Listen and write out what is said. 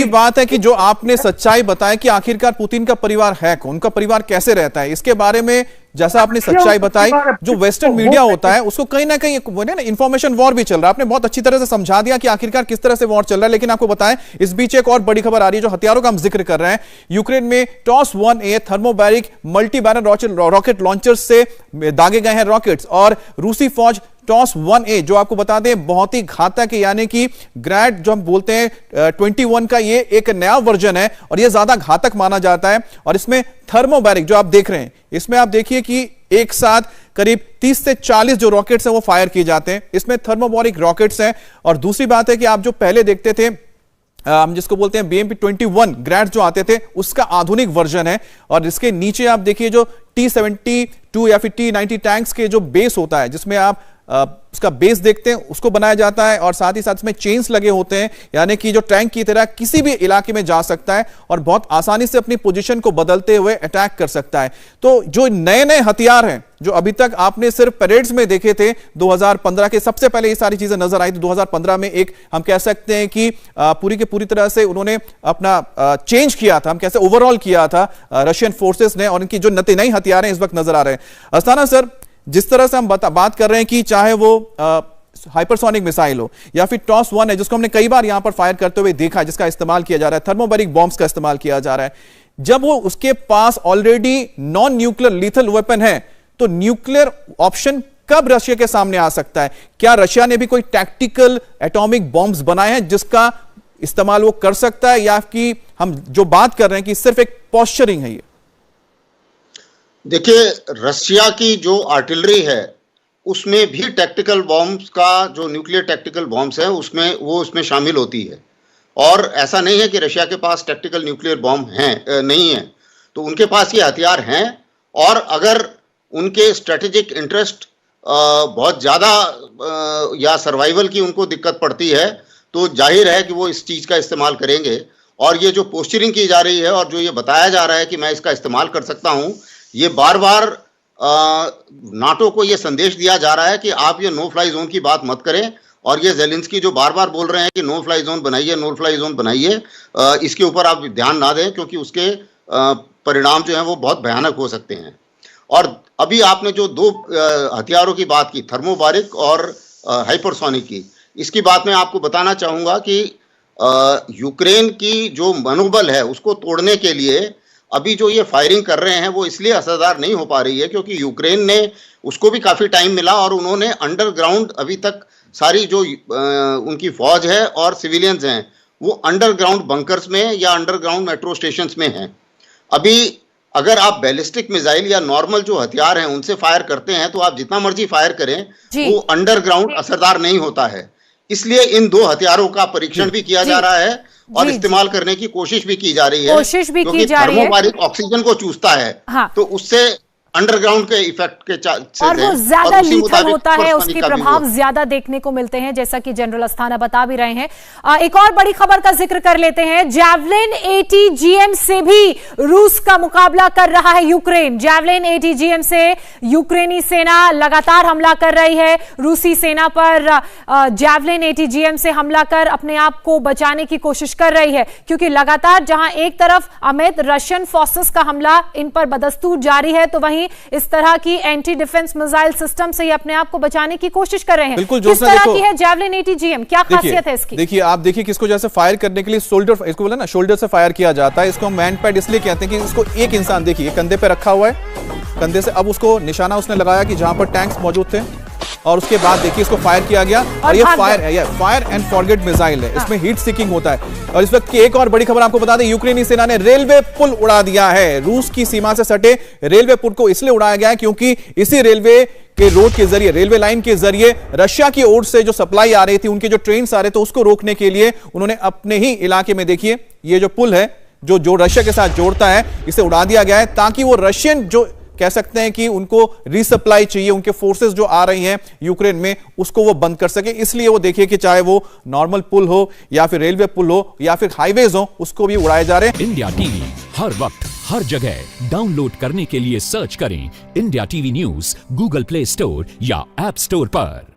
बात है कि जो आपने सच्चाई बताया कि आखिरकार पुतिन का परिवार है कौन, उनका परिवार कैसे रहता है, इसके बारे में जैसा आपने सच्चाई बताई, जो वेस्टर्न मीडिया होता है उसको कहीं ना कहीं वो ना इंफॉर्मेशन वॉर भी चल रहा है। आपने बहुत अच्छी तरह से समझा दिया कि आखिरकार किस तरह से वॉर चल रहा है। लेकिन आपको बताएं, इस बीच एक और बड़ी खबर आ रही है, जो हथियारों का हम जिक्र कर रहे हैं। यूक्रेन में TOS-1A thermobaric multi barrel rocket launchers से दागे गए हैं रॉकेट्स, और रूसी फौज TOS-1A जो आपको बता दें बहुत ही घातक है, यानी कि ग्रैड जो हम बोलते हैं 21 का ये एक नया वर्जन है और ये ज्यादा घातक माना जाता है। और इसमें थर्मोबैरिक जो आप देख रहे हैं, इसमें आप देखिए कि एक साथ करीब 30 से 40 जो रॉकेट्स हैं वो फायर किए जाते हैं। इसमें थर्मोबैरिक रॉकेट्स हैं। और दूसरी बात है कि आप जो पहले देखते थे हम जिसको बोलते हैं BMP-21 ग्रैड जो आते थे, उसका आधुनिक वर्जन है। और इसके नीचे आप देखिए जो T-72 या फिर T-90 टैंक्स के जो बेस होता है, जिसमें आप उसका बेस देखते हैं, उसको बनाया जाता है। और साथ ही साथ इसमें चेन्स लगे होते हैं, यानी कि जो टैंक की तरह किसी भी इलाके में जा सकता है और बहुत आसानी से अपनी पोजीशन को बदलते हुए अटैक कर सकता है। तो जो नए नए हथियार हैं जो अभी तक आपने सिर्फ परेड्स में देखे थे, 2015 के सबसे पहले ये सारी चीजें नजर आई थी। 2015 में एक हम कह सकते हैं कि पूरी के पूरी तरह से उन्होंने अपना चेंज किया था, हम कैसे ओवरऑल किया था रशियन फोर्सेस ने, और इनकी जो नए हथियार हैं इस वक्त नजर आ रहे हैं। अस्थाना सर, जिस तरह से हम बात कर रहे हैं कि चाहे वो हाइपरसोनिक मिसाइल हो या फिर TOS-1 है, जिसको हमने कई बार यहां पर फायर करते हुए देखा, जिसका इस्तेमाल किया जा रहा है, थर्मोबैरिक बॉम्ब्स का इस्तेमाल किया जा रहा है, जब वो उसके पास already non nuclear lethal weapon है, तो न्यूक्लियर ऑप्शन कब रशिया के सामने आ सकता है? क्या रशिया ने भी कोई टैक्टिकल एटॉमिक बॉम्ब्स बनाए हैं जिसका इस्तेमाल वो कर सकता है, या कि हम जो बात कर रहे हैं कि सिर्फ एक पोस्चरिंग है ये? देखिए, रशिया की जो आर्टिलरी है उसमें भी टैक्टिकल बॉम्ब्स का, जो न्यूक्लियर टैक्टिकल बॉम्ब्स है उसमें शामिल होती है। और ऐसा नहीं है कि रशिया के पास टैक्टिकल न्यूक्लियर बॉम्ब हैं, नहीं है, तो उनके पास ये हथियार हैं। और अगर उनके स्ट्रेटेजिक इंटरेस्ट बहुत ज़्यादा या सर्वाइवल की उनको दिक्कत पड़ती है, तो जाहिर है कि वो इस चीज़ का इस्तेमाल करेंगे। और ये जो पोस्चरिंग की जा रही है और जो ये बताया जा रहा है कि मैं इसका इस्तेमाल कर सकता हूँ, ये बार बार नाटो को ये संदेश दिया जा रहा है कि आप ये नो फ्लाई जोन की बात मत करें। और ये ज़ेलेंस्की जो बार बार बोल रहे हैं कि नो फ्लाई जोन बनाइए, नो फ्लाई जोन बनाइए, इसके ऊपर आप ध्यान ना दें, क्योंकि उसके परिणाम जो हैं वो बहुत भयानक हो सकते हैं। और अभी आपने जो दो हथियारों की बात की, थर्मोबारिक और हाइपरसोनिक की, इसकी बात मैं आपको बताना चाहूँगा कि यूक्रेन की जो मनोबल है उसको तोड़ने के लिए अभी जो ये फायरिंग कर रहे हैं वो इसलिए असरदार नहीं हो पा रही है क्योंकि यूक्रेन ने, उसको भी काफ़ी टाइम मिला और उन्होंने अंडरग्राउंड अभी तक सारी जो उनकी फौज है और सिविलियंस हैं वो अंडरग्राउंड बंकर्स में या अंडरग्राउंड मेट्रो स्टेशंस में हैं। अभी अगर आप बैलिस्टिक मिसाइल या नॉर्मल जो हथियार हैं उनसे फायर करते हैं तो आप जितना मर्जी फायर करें, वो अंडरग्राउंड असरदार नहीं होता है। इसलिए इन दो हथियारों का परीक्षण भी किया जा रहा है और इस्तेमाल करने की कोशिश भी की जा रही है, क्योंकि थर्मोबारिक ऑक्सीजन को चूसता है। हाँ। तो उससे अंडरग्राउंड के इफेक्ट के और वो ज्यादा लीथल होता है, उसके प्रभाव ज्यादा देखने को मिलते हैं, जैसा कि जनरल अस्थाना बता भी रहे हैं। एक और बड़ी खबर का जिक्र कर लेते हैं। जैवलिन ATGM से भी रूस का मुकाबला कर रहा है यूक्रेन। जैवलिन ATGM से यूक्रेनी सेना लगातार हमला कर रही है। रूसी सेना पर जैवलिन ATGM से हमला कर अपने आप को बचाने की कोशिश कर रही है, क्योंकि लगातार जहां एक तरफ अमित रशियन फोर्सेस का हमला इन पर बदस्तूर जारी है, तो वहीं इस तरह की एंटी डिफेंस मिसाइल सिस्टम से अपने आप को बचाने की कोशिश कर रहे हैं। किस तरह की है जैवलिन ATGM, क्या खासियत है इसकी? देखिए, आप देखिए कि इसको जैसे फायर करने के लिए शोल्डर, इसको बोला ना शोल्डर से फायर किया जाता है। इसको मैन पैड इसलिए कहते हैं कि इसको एक इंसान देखिए कंधे पे रखा हुआ है, कंधे से अब उसको निशाना उसने लगाया कि जहां पर टैंक्स मौजूद थे, और उसके बाद देखिए इसको फायर किया गया। और ये फायर एंड फॉरगेट मिसाइल है, इसमें हीट सीकिंग होता है। और इस वक्त की एक और बड़ी खबर आपको बता दें, यूक्रेनी सेना ने रेलवे पुल उड़ा दिया है। रूस की सीमा से सटे रेलवे पुल को इसलिए उड़ाया गया है क्योंकि इसी रेलवे के रोड के जरिए, रेलवे लाइन के जरिए रशिया की ओर से जो सप्लाई आ रही थी, उनके जो ट्रेन आ रहे थे, उसको रोकने के लिए उन्होंने अपने ही इलाके में देखिए ये जो पुल है जो रशिया के साथ जोड़ता है, इसे उड़ा दिया गया है ताकि वो रशियन जो कह सकते हैं कि उनको रीसप्लाई चाहिए, उनके फोर्सेस जो आ रही हैं यूक्रेन में, उसको वो बंद कर सके। इसलिए वो देखिए कि चाहे वो नॉर्मल पुल हो या फिर रेलवे पुल हो या फिर हाईवेज हो, उसको भी उड़ाए जा रहे हैं। इंडिया टीवी हर वक्त हर जगह डाउनलोड करने के लिए सर्च करें India TV news Google play store या ऐप स्टोर पर।